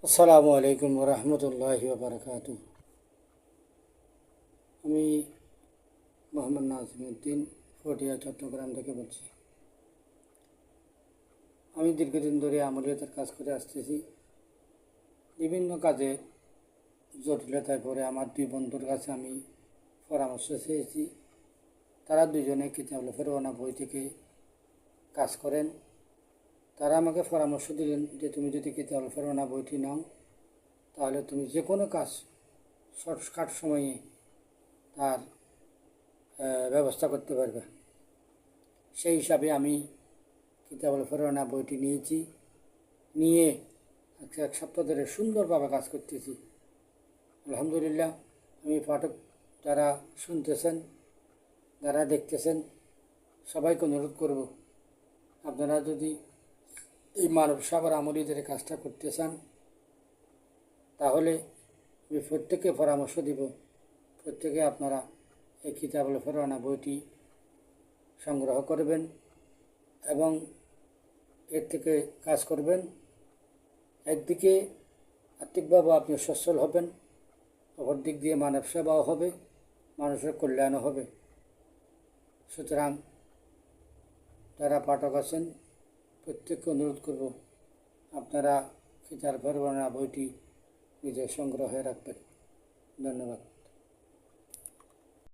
আসসালামু আলাইকুম রহমতুল্লাহি বারকাতু। আমি মোহাম্মদ নাজিমুদ্দিন ফটিয়া চট্টগ্রাম থেকে বলছি। আমি দীর্ঘদিন ধরে আমলিয়াতের কাজ করে আসতেছি। বিভিন্ন কাজে জটিলতায় পড়ে আমার দুই বন্ধুর কাছে আমি পরামর্শ চেয়েছি। তারা দুজনে কিতাবুল ফেরওয়ানা বই থেকে কাজ করেন। তারা আমাকে পরামর্শ দিলেন যে তুমি যদি কিতাবুল ফেরওয়ানা বইটি নাও তাহলে তুমি যে কোনো কাজ শর্টকাট সময়ে তার ব্যবস্থা করতে পারবে। সেই হিসাবে আমি কিতাবুল ফেরওয়ানা বইটি নিয়েছি, নিয়ে এক সপ্তাহ ধরে সুন্দরভাবে কাজ করতেছি। আলহামদুলিল্লাহ। আমি পাঠক যারা শুনতেছেন, যারা দেখতেছেন, সবাইকে অনুরোধ করব, আপনারা যদি এই মানব সাগর আমলীদের কাজটা করতে চান তাহলে আমি প্রত্যেককে পরামর্শ দিব, প্রত্যেকে আপনারা এই কিতাবুল ফেরওয়ানা বইটি সংগ্রহ করবেন এবং এর থেকে কাজ করবেন। একদিকে আর্থিকভাবে আপনি সচ্ছল হবেন, অপর দিক দিয়ে মানব সেবাও হবে, মানুষের কল্যাণও হবে। সুতরাং যারা পাঠক আছেন প্রত্যেককে অনুরোধ করব, আপনারা কিতাবুল ফেরওয়ানা বইটি নিজের সংগ্রহে রাখবেন। ধন্যবাদ।